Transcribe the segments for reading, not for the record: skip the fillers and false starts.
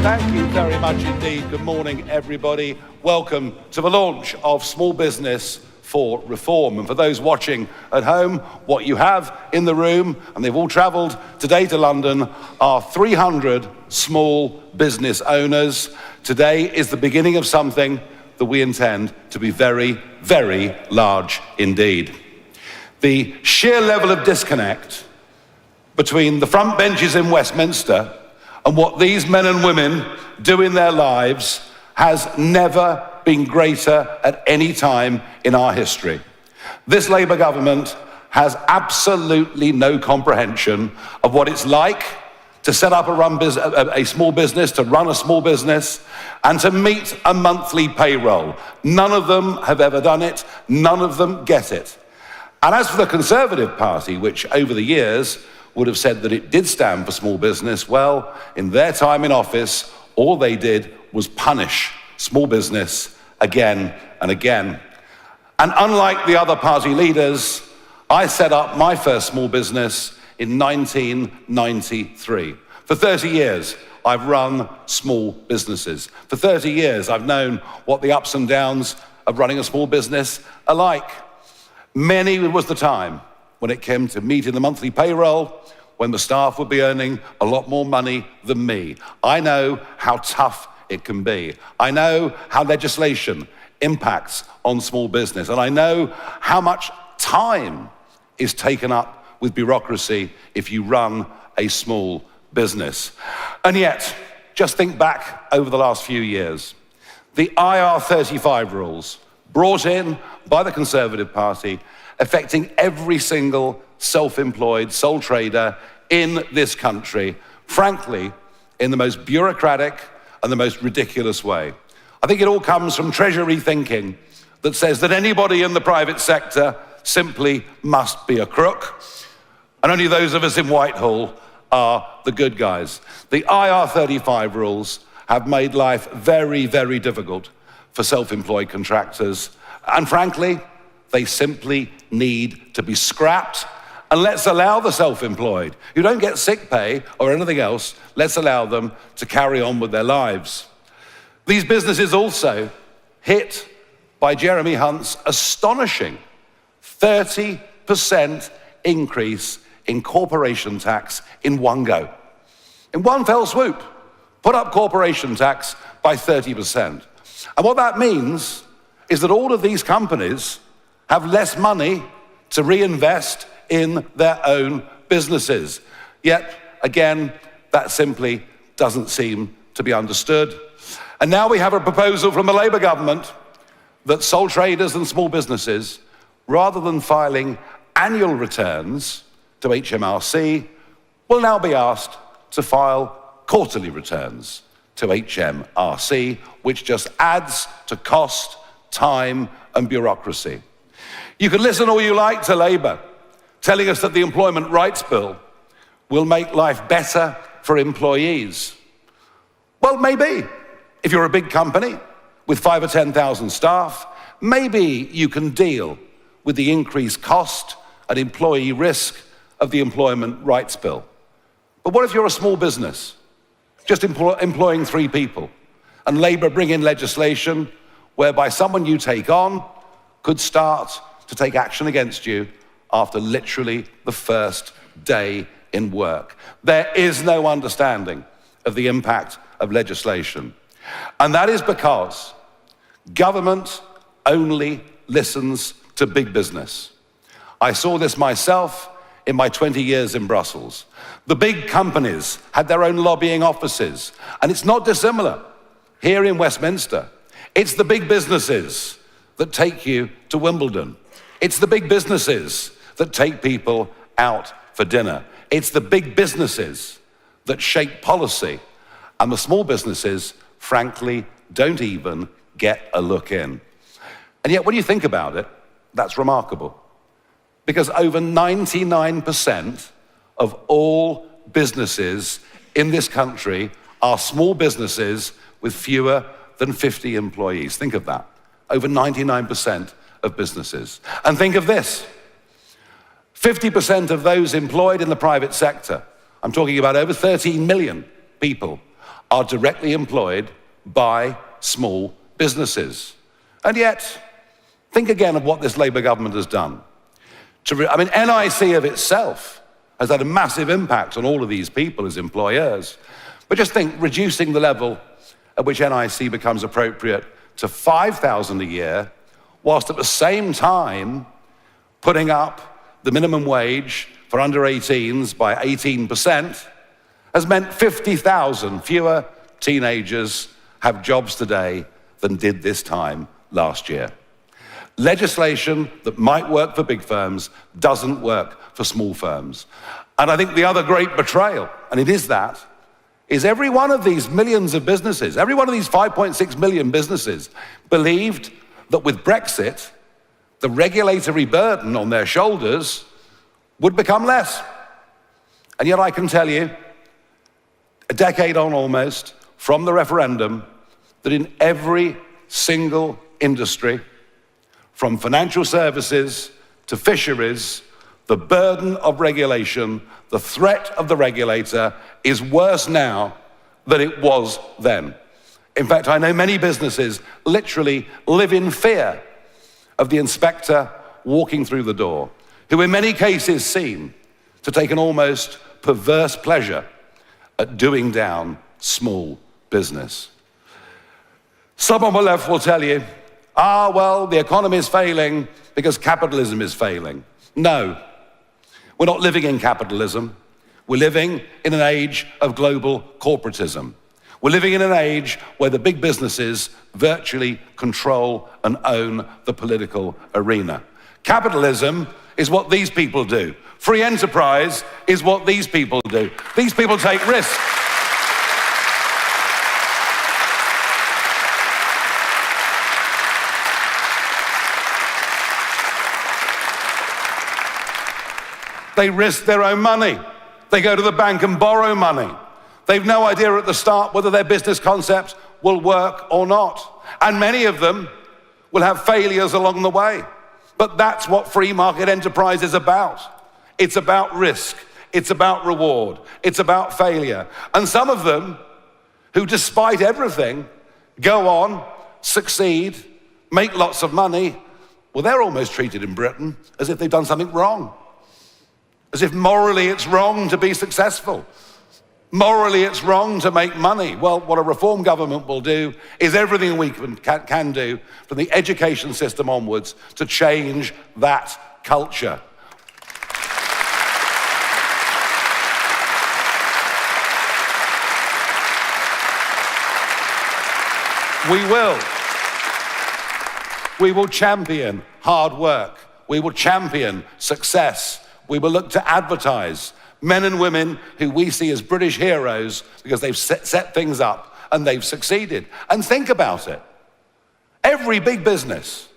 Thank you very much indeed. Good morning, everybody. Welcome to the launch of Small Business for Reform. And for those watching at home, what you have in the room, and they've all travelled today to London, are 300 small business owners. Today is the beginning of something that we intend to be very, very large indeed. The sheer level of disconnect between the front benches in Westminster and what these men and women do in their lives has never been greater at any time in our history. This Labour government has absolutely no comprehension of what it's like to set up a small business, to run a small business, and to meet a monthly payroll. None of them have ever done it. None of them get it. And as for the Conservative Party, which over the years would have said that it did stand for small business, well, in their time in office, all they did was punish small business again and again. And unlike the other party leaders, I set up my first small business in 1993. For 30 years, I've run small businesses. For 30 years, I've known what the ups and downs of running a small business are like. Many was the time when it came to meeting the monthly payroll, when the staff would be earning a lot more money than me. I know how tough it can be. I know how legislation impacts on small business, and I know how much time is taken up with bureaucracy if you run a small business. And yet, just think back over the last few years. The IR35 rules brought in by the Conservative Party, affecting every single self-employed sole trader in this country, frankly, in the most bureaucratic and the most ridiculous way. I think it all comes from Treasury thinking that says that anybody in the private sector simply must be a crook, and only those of us in Whitehall are the good guys. The IR35 rules have made life very, very difficult for self-employed contractors, and frankly, they simply need to be scrapped. And let's allow the self-employed, who don't get sick pay or anything else, let's allow them to carry on with their lives. These businesses also hit by Jeremy Hunt's astonishing 30% increase in corporation tax in one go. In one fell swoop, put up corporation tax by 30%. And what that means is that all of these companies have less money to reinvest in their own businesses. Yet, again, that simply doesn't seem to be understood. And now we have a proposal from the Labour government that sole traders and small businesses, rather than filing annual returns to HMRC, will now be asked to file quarterly returns to HMRC, which just adds to cost, time, and bureaucracy. You can listen all you like to Labour, telling us that the Employment Rights Bill will make life better for employees. Well, maybe. If you're a big company with 5,000 or 10,000 staff, maybe you can deal with the increased cost and employee risk of the Employment Rights Bill. But what if you're a small business, just employing 3 people, and Labour bring in legislation whereby someone you take on could start to take action against you after literally the first day in work? There is no understanding of the impact of legislation. And that is because government only listens to big business. I saw this myself in my 20 years in Brussels. The big companies had their own lobbying offices, and it's not dissimilar here in Westminster. It's the big businesses that take you to Wimbledon. It's the big businesses that take people out for dinner. It's the big businesses that shape policy, and the small businesses, frankly, don't even get a look in. And yet, when you think about it, that's remarkable, because over 99% of all businesses in this country are small businesses with fewer than 50 employees. Think of that. Over 99% of businesses. And think of this. 50% of those employed in the private sector, I'm talking about over 13 million people, are directly employed by small businesses. And yet, think again of what this Labour government has done. NIC of itself has had a massive impact on all of these people as employers. But just think, reducing the level at which NIC becomes appropriate to $5,000 a year, whilst at the same time putting up the minimum wage for under 18s by 18%, has meant 50,000 fewer teenagers have jobs today than did this time last year. Legislation that might work for big firms doesn't work for small firms. And I think the other great betrayal, and it is that, is every one of these millions of businesses, every one of these 5.6 million businesses believed that with Brexit, the regulatory burden on their shoulders would become less. And yet I can tell you, a decade on almost, from the referendum, that in every single industry, from financial services to fisheries, the burden of regulation, the threat of the regulator is worse now than it was then. In fact, I know many businesses literally live in fear of the inspector walking through the door, who in many cases seem to take an almost perverse pleasure at doing down small business. Some on the left will tell you, well, the economy is failing because capitalism is failing. No, we're not living in capitalism. We're living in an age of global corporatism. We're living in an age where the big businesses virtually control and own the political arena. Capitalism is what these people do. Free enterprise is what these people do. These people take risks. They risk their own money. They go to the bank and borrow money. They've no idea at the start whether their business concept will work or not. And many of them will have failures along the way. But that's what free market enterprise is about. It's about risk. It's about reward. It's about failure. And some of them, who despite everything, go on, succeed, make lots of money, well, they're almost treated in Britain as if they've done something wrong. As if morally it's wrong to be successful. Morally it's wrong to make money. Well, what a reform government will do is everything we can do from the education system onwards to change that culture. We will champion hard work. We will champion success. We will look to advertise men and women who we see as British heroes because they've set things up and they've succeeded. And think about it. Every big business,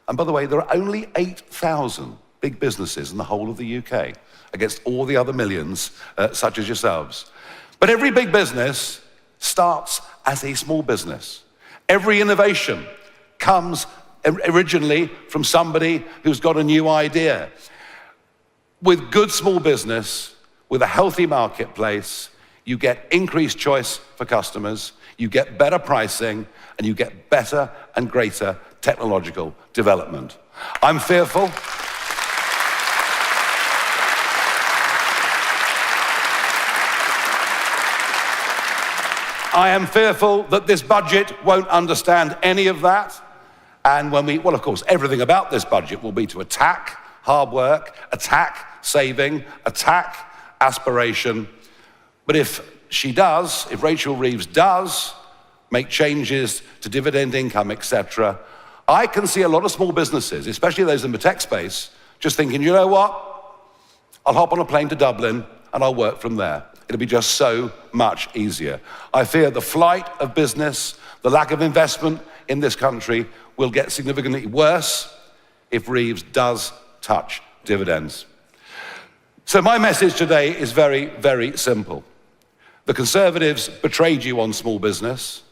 and by the way, there are only 8,000 big businesses in the whole of the UK against all the other millions such as yourselves. But every big business starts as a small business. Every innovation comes originally from somebody who's got a new idea. With good small business, with a healthy marketplace, you get increased choice for customers, you get better pricing, and you get better and greater technological development. I'm fearful. I am fearful that this budget won't understand any of that. And well, of course, everything about this budget will be to attack hard work, attack saving, attack aspiration. But if Rachel Reeves does make changes to dividend income, etc., I can see a lot of small businesses, especially those in the tech space, just thinking, you know what? I'll hop on a plane to Dublin and I'll work from there. It'll be just so much easier. I fear the flight of business, the lack of investment in this country will get significantly worse if Reeves does touch dividends. So my message today is very, very simple. The Conservatives betrayed you on small business.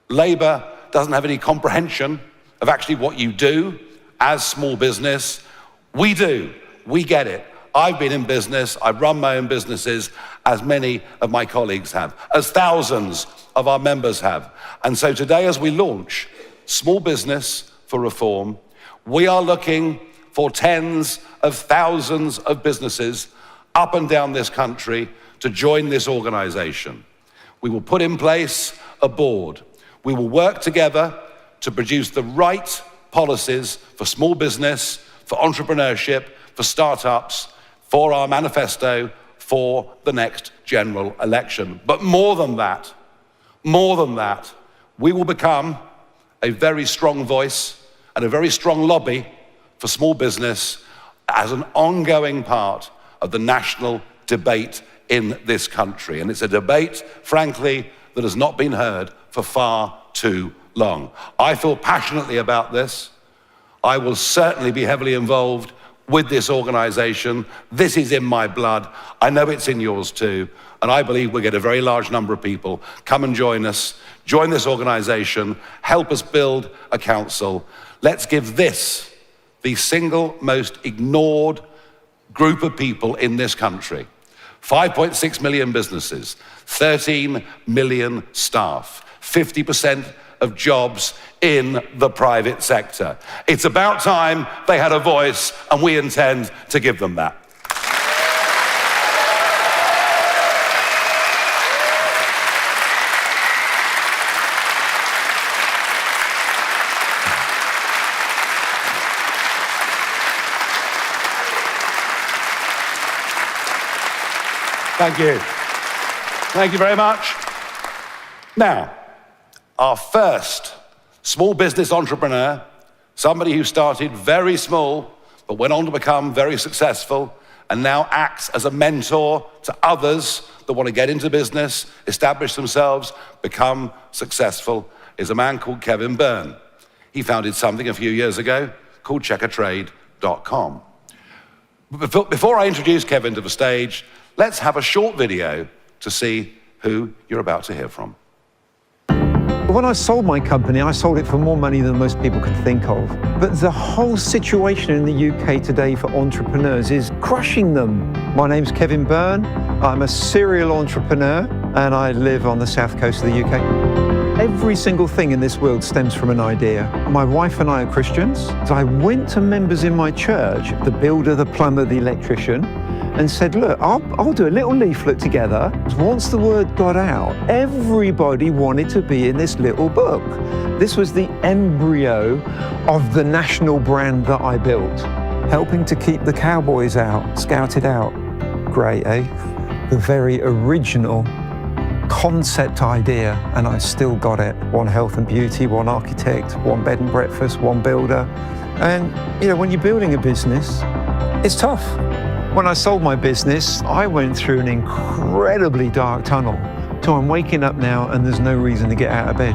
Labour doesn't have any comprehension of actually what you do as small business. We do. We get it. I've been in business, I've run my own businesses, as many of my colleagues have, as thousands of our members have. And so today, as we launch Small Business for Reform, we are looking for tens of thousands of businesses up and down this country to join this organization. We will put in place a board. We will work together to produce the right policies for small business, for entrepreneurship, for startups, for our manifesto, for the next general election. But more than that, we will become a very strong voice and a very strong lobby for small business as an ongoing part of the national debate in this country. And it's a debate, frankly, that has not been heard for far too long. I feel passionately about this. I will certainly be heavily involved with this organization. This is in my blood. I know it's in yours too. And I believe we'll get a very large number of people come and join us, join this organization, help us build a council. Let's give this the single most ignored group of people in this country. 5.6 million businesses, 13 million staff, 50% of jobs in the private sector. It's about time they had a voice, and we intend to give them that. Thank you. Thank you very much. Now, our first small business entrepreneur, somebody who started very small, but went on to become very successful, and now acts as a mentor to others that want to get into business, establish themselves, become successful, is a man called Kevin Byrne. He founded something a few years ago called checkertrade.com. Before I introduce Kevin to the stage, let's have a short video to see who you're about to hear from. When I sold my company, I sold it for more money than most people could think of. But the whole situation in the UK today for entrepreneurs is crushing them. My name's Kevin Byrne. I'm a serial entrepreneur, and I live on the south coast of the UK. Every single thing in this world stems from an idea. My wife and I are Christians. So I went to members in my church, the builder, the plumber, the electrician, and said, look, I'll do a little leaflet together. Once the word got out, everybody wanted to be in this little book. This was the embryo of the national brand that I built, helping to keep the cowboys out, scouted out. Great, eh? The very original concept idea, and I still got it. One health and beauty, one architect, one bed and breakfast, one builder. And, you know, when you're building a business, it's tough. When I sold my business, I went through an incredibly dark tunnel. So I'm waking up now and there's no reason to get out of bed.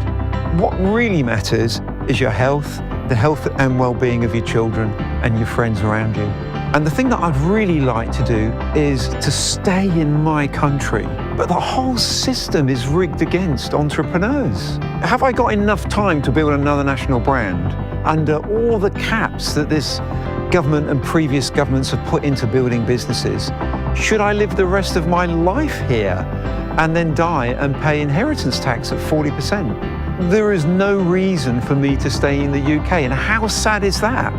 What really matters is your health, the health and well-being of your children and your friends around you. And the thing that I'd really like to do is to stay in my country. But the whole system is rigged against entrepreneurs. Have I got enough time to build another national brand under all the caps that this government and previous governments have put into building businesses? Should I live the rest of my life here and then die and pay inheritance tax at 40%? There is no reason for me to stay in the UK, and how sad is that?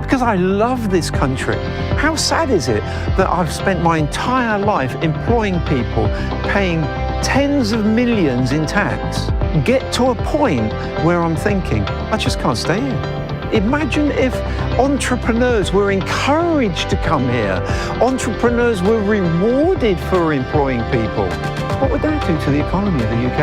Because I love this country. How sad is it that I've spent my entire life employing people, paying tens of millions in tax, get to a point where I'm thinking, I just can't stay here. Imagine if entrepreneurs were encouraged to come here, entrepreneurs were rewarded for employing people. What would that do to the economy of the UK?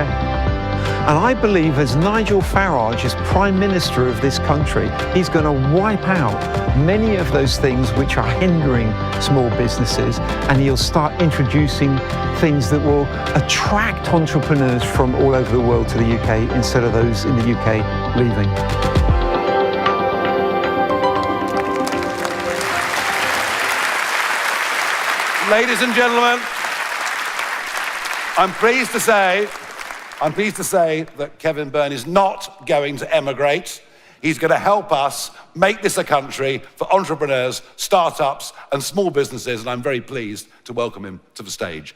And I believe as Nigel Farage is Prime Minister of this country, he's going to wipe out many of those things which are hindering small businesses, and he'll start introducing things that will attract entrepreneurs from all over the world to the UK instead of those in the UK leaving. Ladies and gentlemen, I'm pleased to say that Kevin Byrne is not going to emigrate. He's going to help us make this a country for entrepreneurs, startups, and small businesses, and I'm very pleased to welcome him to the stage.